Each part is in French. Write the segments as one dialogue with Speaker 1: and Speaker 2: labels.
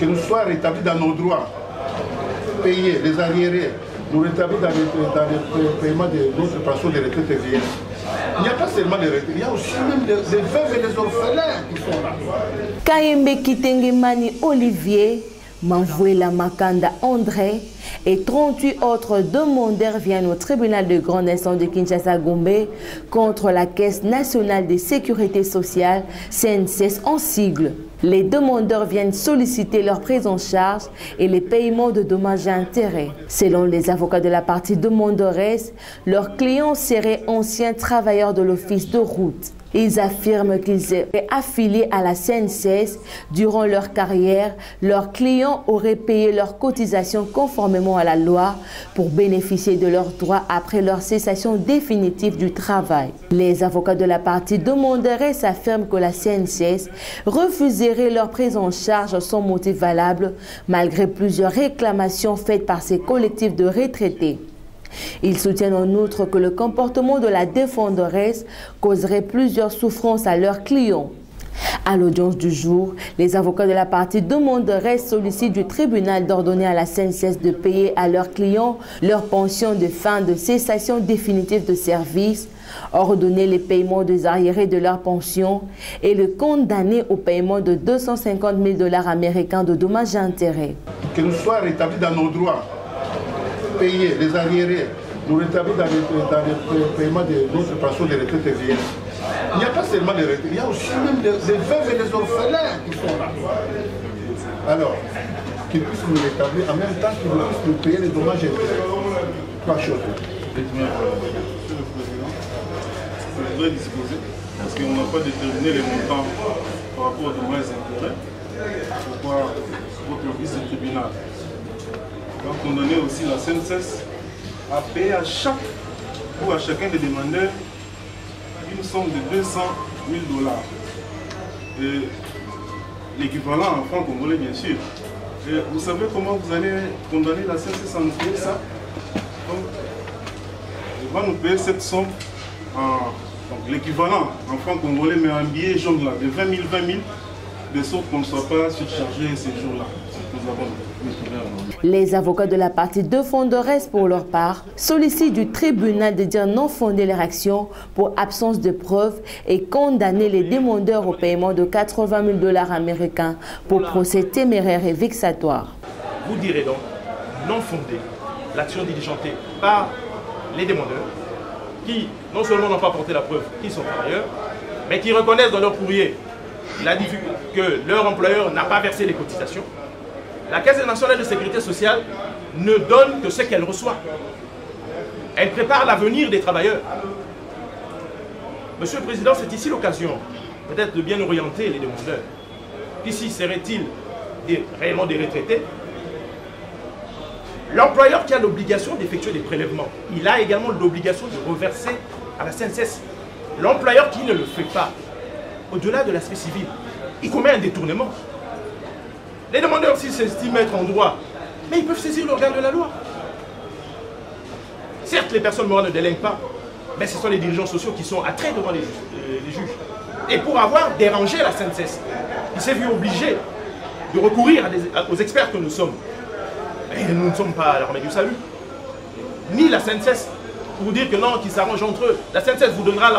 Speaker 1: que nous soyons rétablis dans nos droits, payés, les arriérés, nous rétablir dans le paiement de notre pension de retraite vieille. Il n'y a pas seulement les retraités, il y a aussi même les veuves et les orphelins qui sont là.
Speaker 2: Kayembe Kitengemani Olivier, Manvouela Makanda André et 38 autres demandeurs viennent au tribunal de grande instance de Kinshasa-Gombe contre la Caisse nationale de sécurité sociale, CNSS en sigle. Les demandeurs viennent solliciter leur prise en charge et les paiements de dommages et intérêts. Selon les avocats de la partie demanderesse, leurs clients seraient anciens travailleurs de l'office de route. Ils affirment qu'ils étaient affiliés à la CNSS durant leur carrière. Leurs clients auraient payé leurs cotisations conformément à la loi pour bénéficier de leurs droits après leur cessation définitive du travail. Les avocats de la partie demanderesse affirment que la CNSS refuserait leur prise en charge sans motif valable, malgré plusieurs réclamations faites par ces collectifs de retraités. Ils soutiennent en outre que le comportement de la défenderesse causerait plusieurs souffrances à leurs clients. À l'audience du jour, les avocats de la partie demanderesse sollicitent du tribunal d'ordonner à la CNSS de payer à leurs clients leur pension de fin de cessation définitive de service, ordonner les paiements des arriérés de leur pension et le condamner au paiement de 250 000 $ américains de dommages et intérêts.
Speaker 1: Que nous soyons rétablis dans nos droits, payés, les arriérés, nous rétablir dans le paiement de notre pension de retraite vieille. Il n'y a pas seulement les retraités, il y a aussi même les veuves et les orphelins qui sont là. Alors, qu'ils puissent nous rétablir en même temps qu'ils puissent nous payer les dommages et intérêts. Pas chose.
Speaker 3: Monsieur le Président, je voudrais disposer, parce qu'on n'a pas déterminé les montants par rapport aux dommages et intérêts. Pourquoi votre office de tribunal va condamner aussi la CNSS à payer à chaque ou à chacun des demandeurs une somme de 200 000 $. L'équivalent en francs congolais, bien sûr. Et vous savez comment vous allez condamner la CNSS à nous payer ça? Donc, elle va nous payer cette somme en l'équivalent en francs congolais, mais en billets jaunes là, de 20 000, de sorte qu'on ne soit pas surchargé ces jours-là. Nous avons
Speaker 2: Les avocats de la partie défenderesse, pour leur part, sollicitent du tribunal de dire non fonder leur action pour absence de preuves et condamner les demandeurs au paiement de 80 000 $ américains pour procès téméraire et vexatoire.
Speaker 4: Vous direz donc non fondé l'action diligentée par les demandeurs qui non seulement n'ont pas porté la preuve qu'ils sont travailleurs, mais qui reconnaissent dans leur courrier que leur employeur n'a pas versé les cotisations. La Caisse nationale de sécurité sociale ne donne que ce qu'elle reçoit. Elle prépare l'avenir des travailleurs. Monsieur le Président, c'est ici l'occasion peut-être de bien orienter les demandeurs. Ici, seraient-ils réellement des retraités? L'employeur qui a l'obligation d'effectuer des prélèvements, il a également l'obligation de reverser à la CNSS. L'employeur qui ne le fait pas, au-delà de l'aspect civil, il commet un détournement. Les demandeurs, s'ils s'estiment être en droit, mais ils peuvent saisir l'organe de la loi. Certes, les personnes morales ne délinquent pas, mais ce sont les dirigeants sociaux qui sont attraits devant les juges. Et pour avoir dérangé la CNSS, il s'est vu obligé de recourir aux experts que nous sommes. Et nous ne sommes pas à l'armée du salut. Ni la CNSS, pour vous dire que non, qu'ils s'arrangent entre eux. La CNSS vous donnera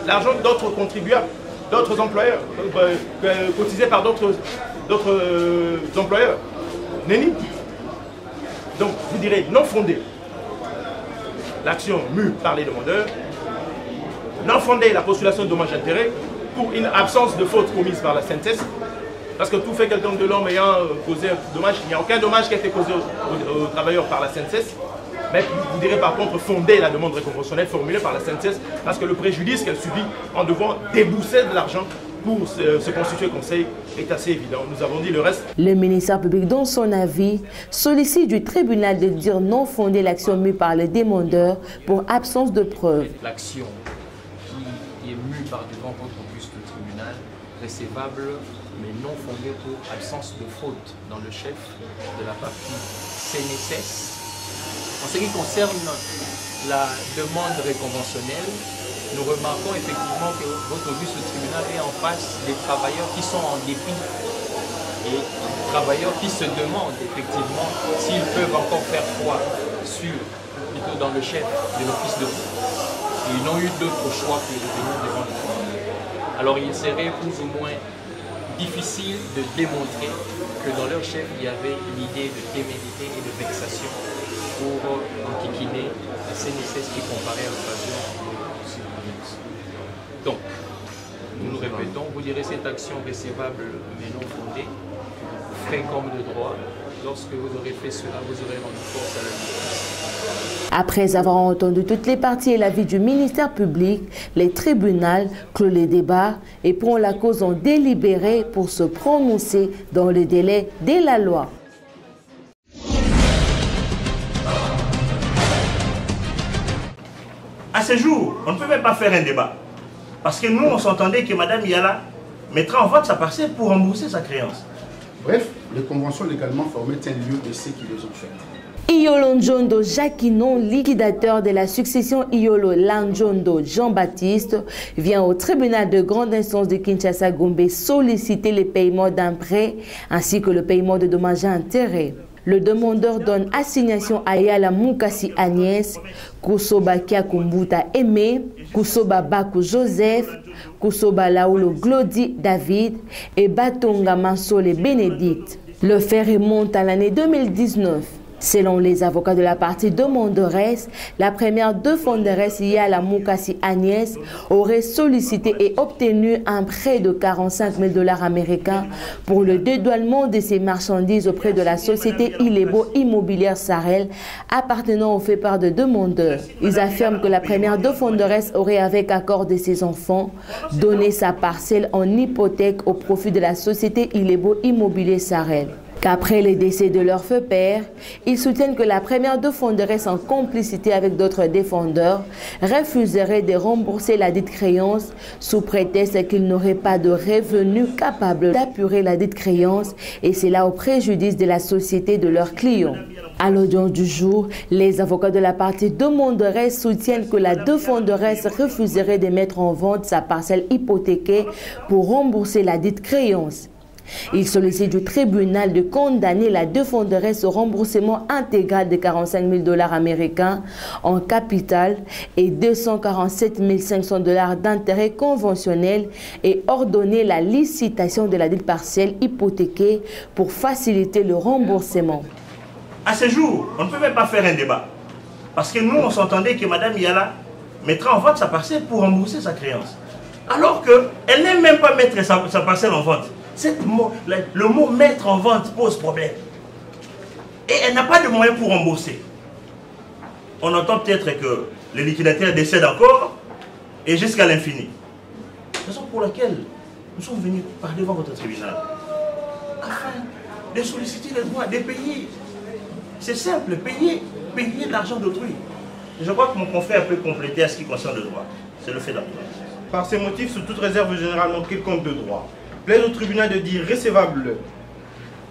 Speaker 4: l'argent d'autres contribuables, d'autres employeurs, cotisés par d'autres employeurs. Nenni. Donc, vous direz non fondé l'action mue par les demandeurs, non fondé la postulation de dommages et intérêts pour une absence de faute commise par la CNSS, parce que tout fait quelqu'un de l'homme ayant causé un dommage, il n'y a aucun dommage qui a été causé aux travailleurs par la CNSS, mais vous direz par contre fonder la demande réconventionnelle formulée par la CNSS, parce que le préjudice qu'elle subit en devant débourser de l'argent pour se constituer conseil est assez évident. Nous avons dit le reste.
Speaker 2: Le ministère public, dans son avis, sollicite du tribunal de dire non fonder l'action mue par les demandeurs pour absence de preuves.
Speaker 5: L'action qui est mue par devant votre auguste tribunal, recevable mais non fondée pour absence de faute dans le chef de la partie CNSS. En ce qui concerne la demande réconventionnelle, nous remarquons effectivement que votre auguste tribunal est en face des travailleurs qui sont en dépit et travailleurs qui se demandent effectivement s'ils peuvent encore faire foi plutôt dans le chef de l'office de bourse. Ils n'ont eu d'autre choix que de venir devant le tribunal. Alors il serait plus ou moins difficile de démontrer que dans leur chef il y avait l'idée de témérité et de vexation pour enquiquiner la CNSS qui comparait à l'occasion de surveillance. Donc, nous le répétons, vous direz cette action recevable mais non fondée, fait comme de droit. Lorsque vous aurez fait cela, vous aurez rendu force à la justice.
Speaker 2: Après avoir entendu toutes les parties et l'avis du ministère public, les tribunaux clôt les débats et prend la cause en délibéré pour se prononcer dans le délai de la loi.
Speaker 4: À ce jour, on ne peut même pas faire un débat. Parce que nous, on s'entendait que Mme Yala mettra en vote sa parcelle pour rembourser sa créance.
Speaker 1: Bref, les conventions légalement formées tiennent lieu de ce qu'ils ont fait.
Speaker 2: Iyolo Njondo Jacquinon, liquidateur de la succession Iyolo Lanjondo Jean-Baptiste, vient au tribunal de grande instance de Kinshasa-Gombe solliciter le paiement d'un prêt ainsi que le paiement de dommages et intérêts. Le demandeur donne assignation à Yala Mukasi Agnès, Kusoba Kiakumbuta Aimé, Kusoba Baku Joseph, Kusoba Laoulo Glody David et Batonga Mansole Bénédicte. Le fait remonte à l'année 2019. Selon les avocats de la partie demanderesse, la première défenderesse Yala Mukasi Agnès aurait sollicité et obtenu un prêt de 45 000 $ américains pour le dédouanement de ses marchandises auprès de la société Ilebo Immobilière Sarel appartenant au fait part de demandeurs. Ils affirment que la première défenderesse aurait, avec accord de ses enfants, donné sa parcelle en hypothèque au profit de la société Ilebo Immobilier Sarel. Qu'après le décès de leur feu père, ils soutiennent que la première défenderesse en complicité avec d'autres défendeurs refuserait de rembourser la dite créance sous prétexte qu'ils n'auraient pas de revenus capables d'apurer la dite créance et cela au préjudice de la société de leurs clients. À l'audience du jour, les avocats de la partie demanderesse soutiennent que la défenderesse refuserait de mettre en vente sa parcelle hypothéquée pour rembourser la dite créance. Il sollicite du tribunal de condamner la défenderesse au remboursement intégral de 45 000 $ américains en capital et 247 500 $ d'intérêts conventionnels et ordonner la licitation de la dite parcelle hypothéquée pour faciliter le remboursement.
Speaker 4: À ce jour, on ne peut même pas faire un débat. Parce que nous, on s'entendait que Mme Yala mettra en vente sa parcelle pour rembourser sa créance. Alors qu'elle n'aime même pas mettre sa parcelle en vente. Le mot mettre en vente pose problème. Et elle n'a pas de moyens pour rembourser. On entend peut-être que le liquidateur décède encore et jusqu'à l'infini. Raison pour laquelle nous sommes venus par devant votre tribunal afin de solliciter les droits, de payer. C'est simple, payer l'argent d'autrui. Je crois que mon confrère peut compléter à ce qui concerne le droit. C'est le fait d'entendre.
Speaker 6: Par ces motifs, sous toute réserve généralement quelconque de droit, plaide au tribunal de dire recevable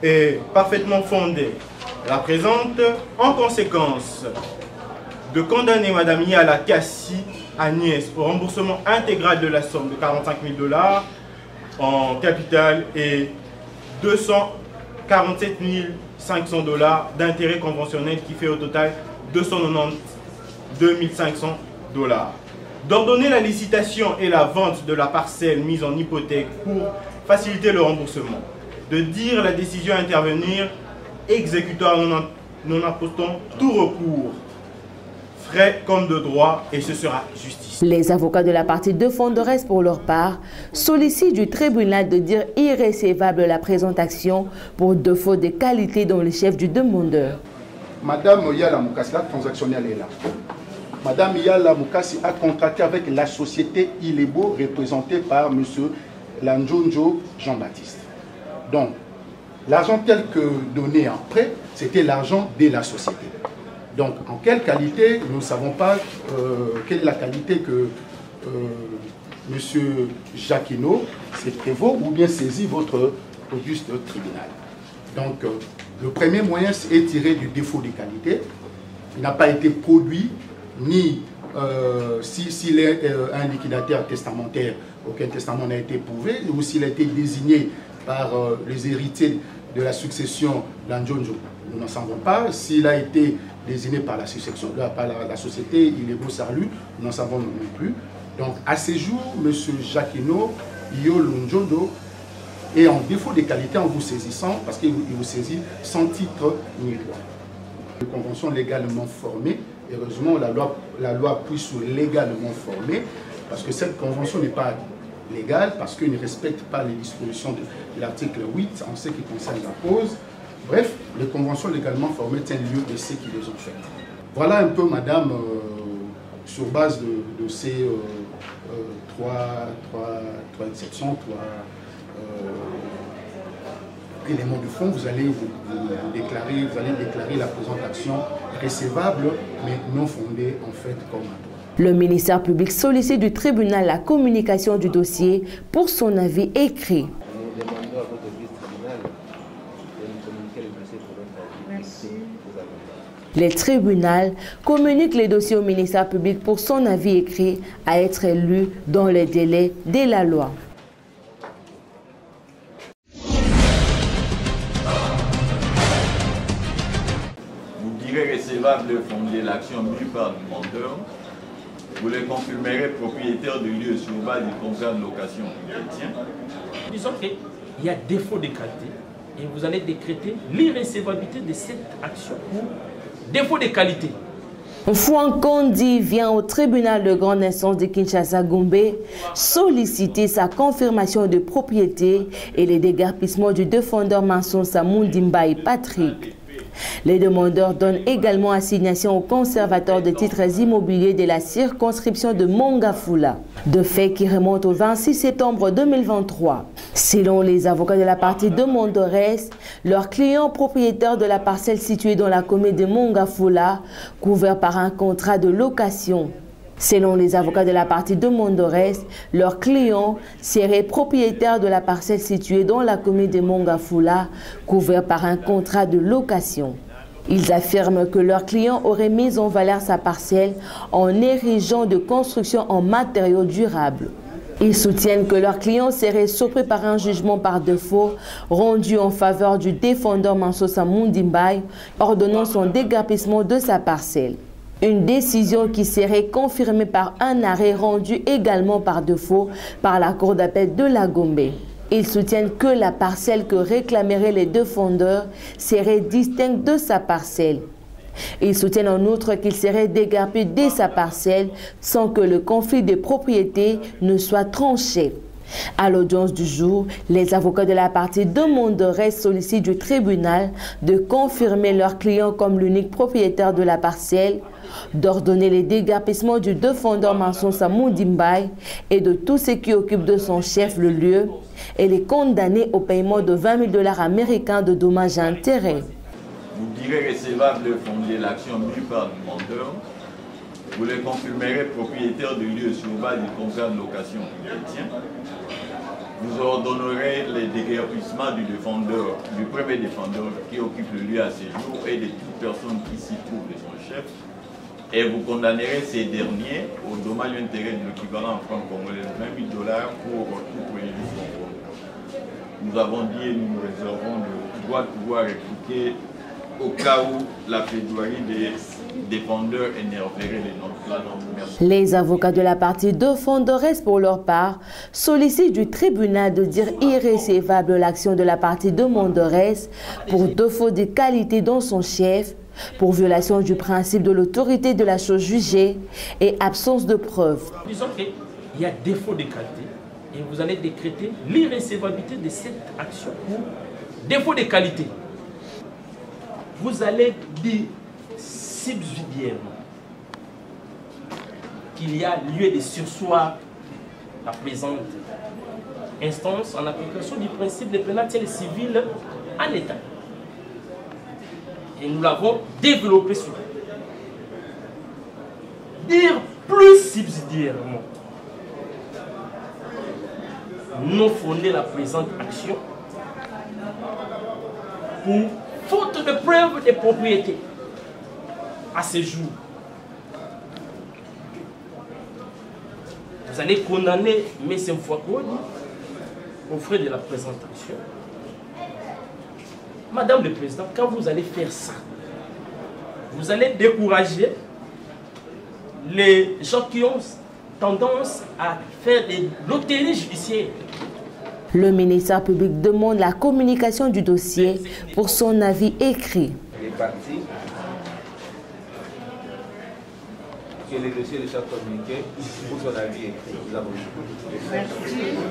Speaker 6: et parfaitement fondée la présente, en conséquence de condamner Mme Yala Kassi Agnès au remboursement intégral de la somme de 45 000 $ en capital et 247 500 $ d'intérêts conventionnels qui fait au total 292 500 $. D'ordonner la licitation et la vente de la parcelle mise en hypothèque pour faciliter le remboursement, de dire la décision à intervenir exécutoire non impostant tout recours, frais comme de droit, et ce sera justice.
Speaker 2: Les avocats de la partie défenderesse, pour leur part, sollicitent du tribunal de dire irrécevable la présente action pour défaut de qualité dans le chef du demandeur.
Speaker 1: Madame Yala Mukasi, la transactionnelle est là. Madame Yala Mukasi a contracté avec la société Ilebo représentée par M. Lanjonjo Jean-Baptiste. Donc, l'argent tel que donné en prêt, c'était l'argent de la société. Donc, en quelle qualité, nous ne savons pas quelle est la qualité que M. Jacquinon s'est prévaut ou bien saisi votre auguste tribunal. Donc, le premier moyen est tiré du défaut de qualité. Il n'a pas été produit, ni s'il est un liquidateur testamentaire, aucun testament n'a été prouvé, ou s'il a été désigné
Speaker 7: par les héritiers de la succession d'Andjonjo. Nous n'en savons pas. S'il a été désigné par la succession, par la société Ilebo Sarlu, nous n'en savons non plus. Donc à ce jour, M. Jacquino Yolundjondo est en défaut de qualité en vous saisissant, parce qu'il vous saisit sans titre ni droit. Une convention légalement formée, heureusement la loi puisse légalement formée, parce que cette convention n'est pas légale, parce qu'elle ne respecte pas les dispositions de l'article 8 en ce qui concerne la pause. Bref, les conventions légalement formées tiennent lieu de ce qui les ont faites. Voilà un peu, madame, sur base de ces trois exceptions, éléments de fond, vous allez déclarer la présente action recevable, mais non fondée en fait comme un droit.
Speaker 2: Le ministère public sollicite du tribunal la communication du dossier pour son avis écrit.
Speaker 8: Nous demandons à votre vice-tribunal de nous communiquer le dossier pour notre avis. Merci.
Speaker 2: Les tribunaux communiquent les dossiers au ministère public pour son avis écrit à être lu dans les délais de la loi.
Speaker 9: Vous direz recevable de fonder l'action mue par le demandeur. Vous les confirmerez propriétaire du lieu sur base du contrat de location chrétien.
Speaker 4: Disons qu'il y a défaut de qualité et vous allez décréter l'irrécevabilité de cette action pour défaut de qualité.
Speaker 2: Fouan Kondi vient au tribunal de grande instance de Kinshasa-Gombe solliciter sa confirmation de propriété et les déguerpissements du défendeur maçon Samundimba et Patrick. Les demandeurs donnent également assignation au conservateur de titres immobiliers de la circonscription de Mongafula, de fait qui remonte au 26 septembre 2023. Selon les avocats de la partie demanderesse, leur client propriétaire de la parcelle située dans la commune de Mongafula, couvert par un contrat de location. Selon les avocats de la partie demanderesse, leur client serait propriétaire de la parcelle située dans la commune de Mongafula, couvert par un contrat de location. Ils affirment que leur client aurait mis en valeur sa parcelle en érigeant de construction en matériaux durables. Ils soutiennent que leur client serait surpris par un jugement par défaut rendu en faveur du défendeur Mansosa Mundimbaï, ordonnant son déguerpissement de sa parcelle. Une décision qui serait confirmée par un arrêt rendu également par défaut par la Cour d'appel de la Gombe. Ils soutiennent que la parcelle que réclameraient les défendeurs serait distincte de sa parcelle. Ils soutiennent en outre qu'il serait déguerpi de sa parcelle sans que le conflit de propriété ne soit tranché. À l'audience du jour, les avocats de la partie demanderaient sollicitent du tribunal de confirmer leur client comme l'unique propriétaire de la parcelle, d'ordonner les déguerpissements du défendeur maçon Samundimbaï et de tous ceux qui occupent de son chef le lieu et les condamner au paiement de 20 000 $ américains de dommages et intérêts.
Speaker 9: Vous direz recevable de fonder l'action mue par le demandeur. Vous les confirmerez propriétaire du lieu sur base du contrat de location chrétien. Vous ordonnerez les déguerpissements du défendeur, du premier défendeur qui occupe le lieu à ce jour et de toute personne qui s'y trouve de son chef. Et vous condamnerez ces derniers au dommage intérêt de l'équivalent en francs congolais de 20 000 $ pour tout préjudice conforme. Nous avons dit et nous nous réservons le droit de pouvoir répliquer au cas où la plaidoirie des défendeurs énerverait les non-plans.
Speaker 2: Les avocats de la partie défenderesse, pour leur part, sollicitent du tribunal de dire irrécevable l'action de la partie demanderesse pour défaut de qualité dans son chef, pour violation du principe de l'autorité de la chose jugée et absence de preuves.
Speaker 4: Disons qu'il y a défaut de qualité et vous allez décréter l'irrécevabilité de cette action pour défaut de qualité. Vous allez dire subsidiairement qu'il y a lieu de surseoir la présente instance en application du principe de pénalité civile en état. Et nous l'avons développé sur. Dire plus subsidiairement, non fonder la présente action pour faute de preuve de propriété à ce jour. Vous allez condamner M. Mfwakodi aux frais de la présente action Madame le Président, quand vous allez faire ça, vous allez décourager les gens qui ont tendance à faire des loteries judiciaires.
Speaker 2: Le ministère public demande la communication du dossier pour son avis écrit.
Speaker 8: Les partis, que les dossiers de chaque communiqué pour son avis écrit. Nous avons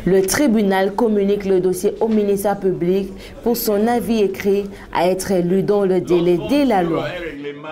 Speaker 2: Le tribunal communique le dossier au ministère public pour son avis écrit à être lu dans le délai de la loi.
Speaker 9: Un règlement